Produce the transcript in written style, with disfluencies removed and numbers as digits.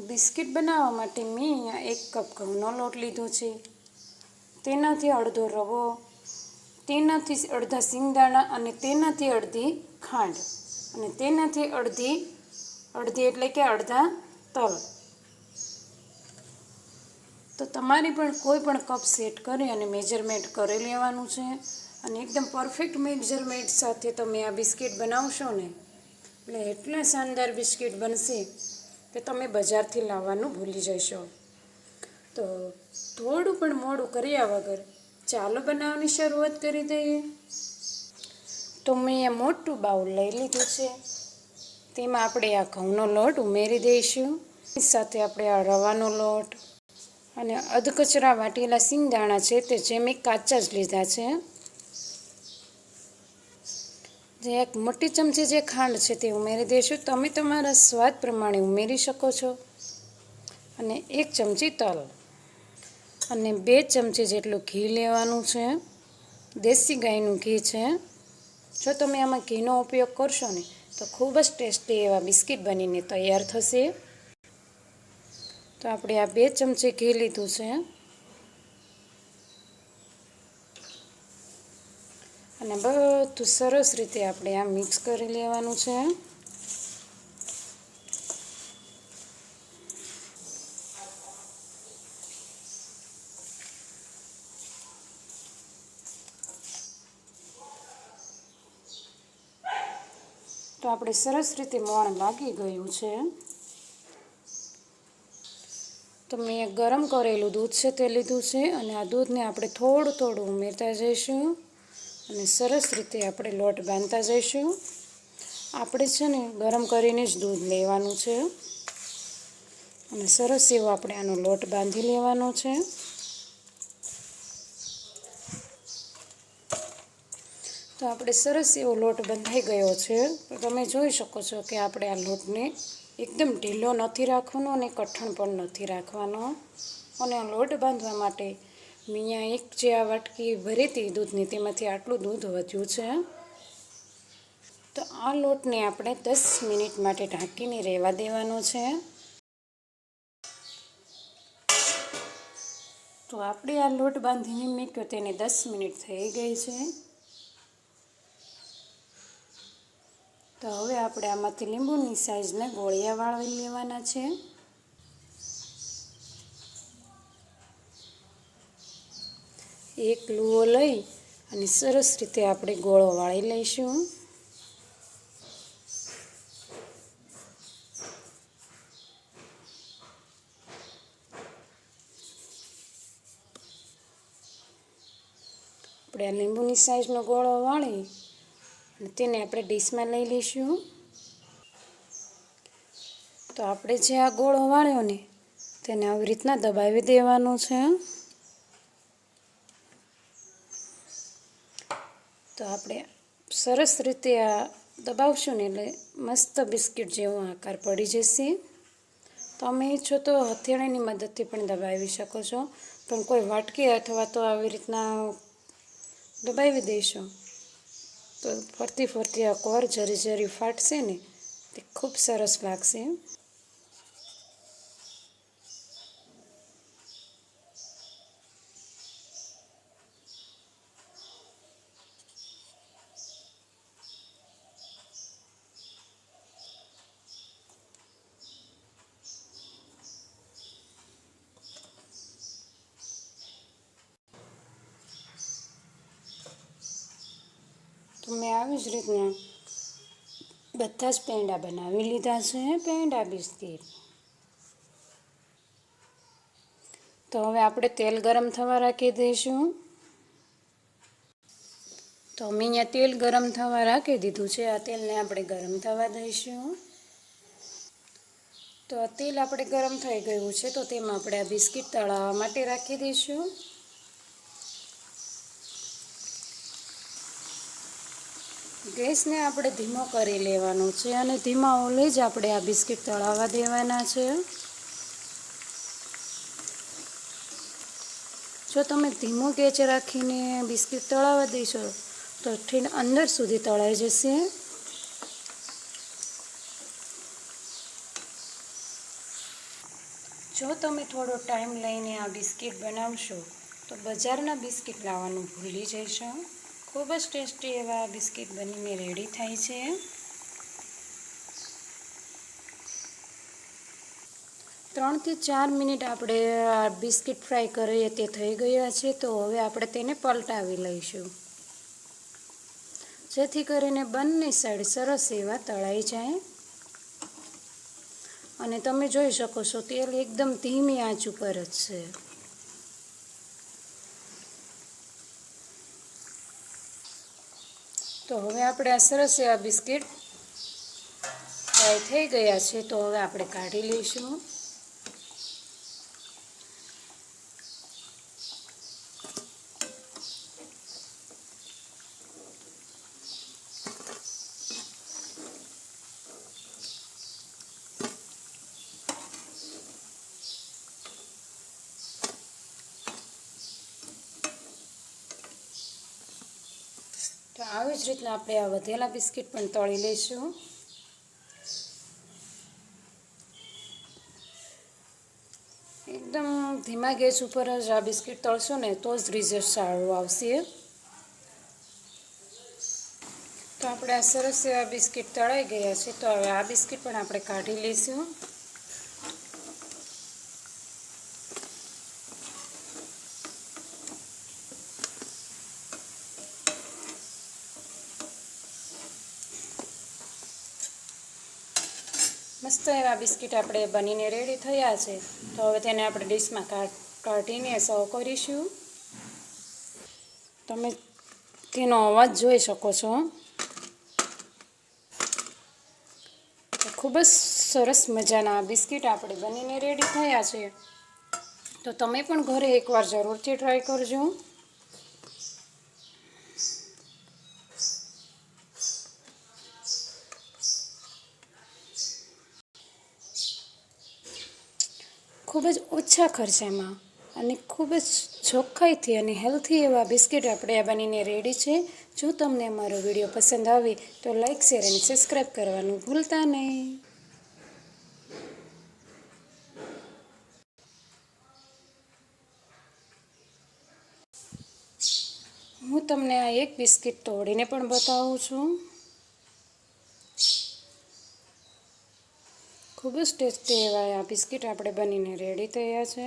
Biscuit બનાવવા માટે મેં અહીંયા 1 કપ ઘઉંનો લોટ લીધો છે, તેનાથી અડધો રવો, તેનાથી અડધા સિંગદાણા અને તેનાથી અડધી ખાંડ અને તેનાથી અડધી એટલે કે અડધા તલ. તો તમારે પણ કોઈ પણ કપ સેટ કરી અને મેજરમેન્ટ કરી લેવાનું છે અને એકદમ પરફેક્ટ મેજરમેન્ટ સાથે તમે આ બિસ્કિટ બનાવશો ને એટલે એટલા શાનદાર બિસ્કિટ બનશે કે તમે બજારથી લાવવાનું ભૂલી જશો. તો થોડું પણ મોડું કર્યા વગર ચાલો બનાવવાની શરૂઆત કરી દઈએ. તો મેં અહીંયા મોટું બાઉલ લઈ લીધું છે, તેમાં આપણે આ ઘઉંનો લોટ ઉમેરી દઈશું. સાથે આપણે આ રવાનો લોટ અને અધકચરા વાટેલા સિંગદાણા છે તે જે મેં કાચા જ લીધા છે. જે 1 મોટી ચમચી જે ખાંડ છે તે ઉમેરી દઈશું, તમે તમારા સ્વાદ પ્રમાણે ઉમેરી શકો છો. અને 1 ચમચી તલ અને 2 ચમચી જેટલું ઘી લેવાનું છે, દેશી ગાયનું ઘી છે. જો તમે આમાં ઘીનો ઉપયોગ કરશો ને તો ખૂબ જ ટેસ્ટી એવા બિસ્કિટ બનીને તૈયાર થશે. તો આપણે આ 2 ચમચી ઘી લીધું છે અને બધું સરસ રીતે આપણે આ મિક્સ કરી લેવાનું છે. તો આપણે સરસ રીતે મોણ લાગી ગયું છે. તો મેં ગરમ કરેલું દૂધ છે તે લીધું છે અને આ દૂધને આપણે થોડું ઉમેરતા જઈશું અને સરસ રીતે આપણે લોટ બાંધતા જઈશું. આપણે છે ને ગરમ કરીને જ દૂધ લેવાનું છે અને સરસ એવો આપણે આનો લોટ બાંધી લેવાનો છે. તો આપણે સરસ એવો લોટ બંધાઈ ગયો છે. તો તમે જોઈ શકો છો કે આપણે આ લોટને એકદમ ઢીલો નથી રાખવાનો અને કઠણ પણ નથી રાખવાનો. અને આ લોટ બાંધવા માટે મેં અહીંયા 1 જે આ વાટકી ભરી હતી દૂધની તેમાંથી આટલું દૂધ વધ્યું છે. તો આ લોટને આપણે 10 મિનિટ માટે ઢાંકીને રહેવા દેવાનો છે. તો આપણે આ લોટ બાંધીને મૂક્યો તેને 10 મિનિટ થઈ ગઈ છે. તો હવે આપણે આમાંથી લીંબુની સાઈઝના ગોળિયા વાળી લેવાના છે. એક લુઓ લઈ અને સરસ રીતે આપણે ગોળો વાળી લઈશું. આપણે આ લીંબુની સાઈઝનો ગોળો વાળી અને તેને આપણે ડીશમાં લઈ લઈશું. તો આપણે જે આ ગોળો વાળ્યો ને તેને આવી રીતના દબાવી દેવાનો છે. તો આપણે સરસ રીતે આ દબાવશું ને એટલે મસ્ત બિસ્કિટ જેવો આકાર પડી જશે. તમે ઈચ્છો તો હથેળીની મદદથી પણ દબાવી શકો છો, પણ કોઈ વાટકી અથવા તો આવી રીતના દબાવી દઈશું તો ફરતી આ કોર જરી ફાટશે ને તે ખૂબ સરસ લાગશે. તો મેં આવી જ રીતના બધા જ પેંડા બનાવી લીધા છે, પેંડા બિસ્કિટ. તો હવે આપણે તેલ ગરમ થવા રાખી દઈશું. તો અમે અહીંયા તેલ ગરમ થવા રાખી દીધું છે. આ તેલને આપણે ગરમ થવા દઈશું. તો આ તેલ આપણે ગરમ થઈ ગયું છે તો તેમાં આપણે આ બિસ્કિટ તળાવવા માટે રાખી દઈશું. ગેસને આપણે ધીમો કરી લેવાનો છે અને ધીમા ઓલે જ આપણે આ બિસ્કિટ તળાવવા દેવાના છે. જો તમે ધીમો ગેસ રાખીને બિસ્કિટ તળાવવા દેશો તો ઠીક અંદર સુધી તળાઈ જશે. જો તમે થોડો ટાઈમ લઈને આ બિસ્કિટ બનાવશો તો બજારના બિસ્કિટ લાવવાનું ભૂલી જશો. ખૂબ જ ટેસ્ટી એવા બિસ્કિટ બનીને રેડી થાય છે. 3 થી 4 મિનિટ આપણે આ બિસ્કિટ ફ્રાય કરીએ તે થઈ ગયા છે. તો હવે આપણે તેને પલટાવી લઈશું, જેથી કરીને બંને સાઈડ સરસ એવા તળાઈ જાય. અને તમે જોઈ શકો છો તેલ એકદમ ધીમી આંચ ઉપર જ છે. તો હવે આપણે આ સરસ એવા બિસ્કિટ ફ્રાય થઈ ગયા છે. તો હવે આપણે કાઢી લઈશું. તો આવી જ રીતના આપણે આ વધેલા બિસ્કિટ પણ તળી લઈશું. એકદમ ધીમા ગેસ ઉપર જ આ બિસ્કિટ તળશો ને તો જ રિઝલ્ટ સારું આવશે. તો આપણે આ સરસ એવા બિસ્કિટ તળાઈ ગયા છે. તો હવે આ બિસ્કિટ પણ આપણે કાઢી લઈશું. મસ્ત એવા બિસ્કિટ આપણે બનીને રેડી થયા છે. તો હવે તેને આપણે ડીશમાં કાઢીને સર્વ કરીશું. તમે તેનો અવાજ જોઈ શકો છો. ખૂબ જ સરસ મજાના બિસ્કિટ આપણે બનીને રેડી થયા છે. તો તમે પણ ઘરે એકવાર જરૂરથી ટ્રાય કરજો. ખૂબ જ ઓછા ખર્ચામાં અને ખૂબ જ ચોખ્ખાઈથી અને હેલ્થી એવા બિસ્કિટ આપણે આ બનીને રેડી છે. જો તમને અમારો વિડીયો પસંદ આવે તો લાઈક, શેર અને સબસ્ક્રાઈબ કરવાનું ભૂલતા નહીં. હું તમને આ એક બિસ્કિટ તોડીને પણ બતાવું છું. ખૂબ જ ટેસ્ટી એવા આ બિસ્કિટ આપણે બનીને રેડી થયા છે.